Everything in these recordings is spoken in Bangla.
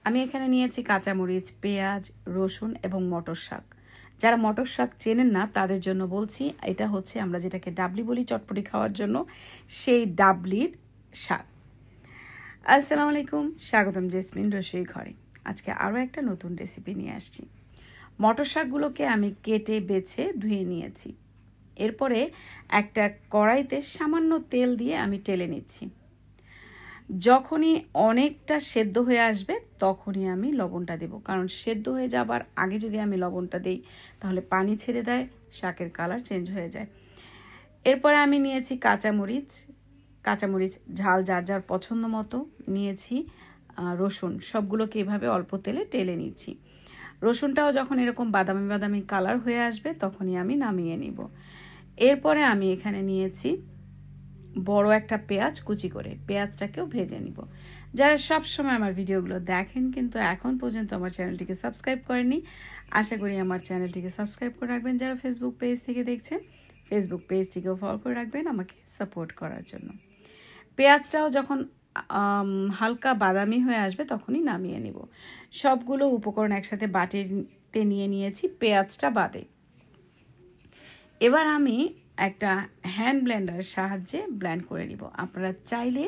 আমি এখানে নিয়েছি কাঁচামরিচ, পেঁয়াজ, রসুন এবং মটর শাক। যারা মটর শাক চেনেন না তাদের জন্য বলছি, এটা হচ্ছে আমরা যেটাকে ডাবলি বলি চটপটি খাওয়ার জন্য, সেই ডাবলির শাক। আসসালামু আলাইকুম, স্বাগতম জেসমিন রসোই ঘরে। আজকে আরও একটা নতুন রেসিপি নিয়ে আসছি। মটর শাকগুলোকে আমি কেটে বেছে ধুয়ে নিয়েছি। এরপরে একটা কড়াইতে সামান্য তেল দিয়ে আমি টেলে নিচ্ছি। যখনই অনেকটা সেদ্ধ হয়ে আসবে তখনই আমি লবণটা দেব, কারণ সেদ্ধ হয়ে যাবার আগে যদি আমি লবণটা দিই তাহলে পানি ছেড়ে দেয়, শাকের কালার চেঞ্জ হয়ে যায়। এরপরে আমি নিয়েছি কাঁচামরিচ ঝাল যার যার পছন্দ মতো নিয়েছি, রসুন, সবগুলোকে এভাবে অল্প তেলে টেলে নিচ্ছি। রসুনটাও যখন এরকম বাদামি বাদামি কালার হয়ে আসবে তখনই আমি নামিয়ে নিব। এরপরে আমি এখানে নিয়েছি বড় একটা পেঁয়াজ কুচি করে, পেঁয়াজটাকেও ভেজে নিব। যারা সব সময় আমার ভিডিওগুলো দেখেন কিন্তু এখন পর্যন্ত আমার চ্যানেলটিকে সাবস্ক্রাইব করেননি, আশা করি আমার চ্যানেলটিকে সাবস্ক্রাইব করে রাখবেন। যারা ফেসবুক পেজ থেকে দেখছেন ফেসবুক পেজটিকেও ফলো করে রাখবেন আমাকে সাপোর্ট করার জন্য। পেঁয়াজটাও যখন হালকা বাদামি হয়ে আসবে তখনই নামিয়ে নিব। সবগুলো উপকরণ একসাথে বাটিতে নিয়ে নিয়েছি পেঁয়াজটা বাদে। এবার আমি একটা হ্যান্ড ব্লেন্ডারের সাহায্যে ব্লেন্ড করে নিব। আপনারা চাইলে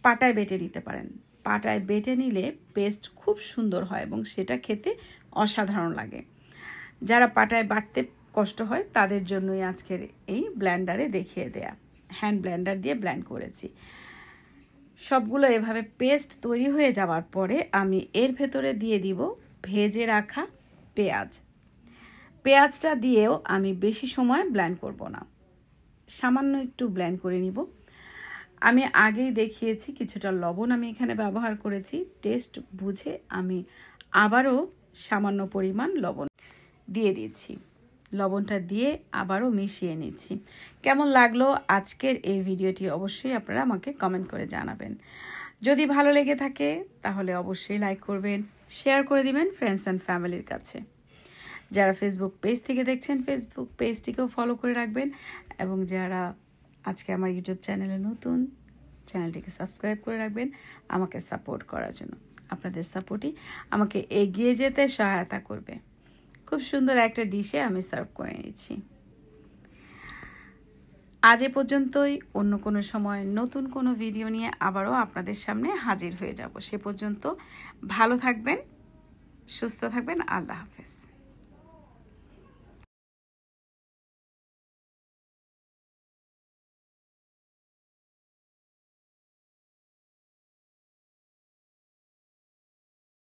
পাটায় বেটে নিতে পারেন। পাটায় বেটে নিলে পেস্ট খুব সুন্দর হয় এবং সেটা খেতে অসাধারণ লাগে। যারা পাটায় বাটতে কষ্ট হয় তাদের জন্যই আজকের এই ব্লেন্ডারে দেখিয়ে দেয়া। হ্যান্ড ব্লেন্ডার দিয়ে ব্লেন্ড করেছি। সবগুলো এভাবে পেস্ট তৈরি হয়ে যাওয়ার পরে আমি এর ভেতরে দিয়ে দিব ভেজে রাখা পেঁয়াজটা দিয়েও আমি বেশি সময় ব্লেন্ড করব না, সামান্য একটু ব্লেন্ড করে নিব। আমি আগেই দেখিয়েছি কিছুটা লবণ আমি এখানে ব্যবহার করেছি। টেস্ট বুঝে আমি আবারও সামান্য পরিমাণ লবণ দিয়ে দিয়েছি। লবণটা দিয়ে আবারও মিশিয়ে নিচ্ছি। কেমন লাগলো আজকের এই ভিডিওটি অবশ্যই আপনারা আমাকে কমেন্ট করে জানাবেন। যদি ভালো লেগে থাকে তাহলে অবশ্যই লাইক করবেন, শেয়ার করে দিবেন ফ্রেন্ডস অ্যান্ড ফ্যামিলির কাছে। যারা ফেসবুক পেজ থেকে দেখছেন ফেসবুক পেজটিকেও ফলো করে রাখবেন, এবং যারা আজকে আমার ইউটিউব চ্যানেলে নতুন, চ্যানেলটিকে সাবস্ক্রাইব করে রাখবেন আমাকে সাপোর্ট করার জন্য। আপনাদের সাপোর্টই আমাকে এগিয়ে যেতে সহায়তা করবে। খুব সুন্দর একটা ডিশে আমি সার্ভ করে নিচ্ছি। আজ এ পর্যন্তই। অন্য কোনো সময় নতুন কোনো ভিডিও নিয়ে আবারও আপনাদের সামনে হাজির হয়ে যাব। সে পর্যন্ত ভালো থাকবেন, সুস্থ থাকবেন। আল্লাহ হাফেজ।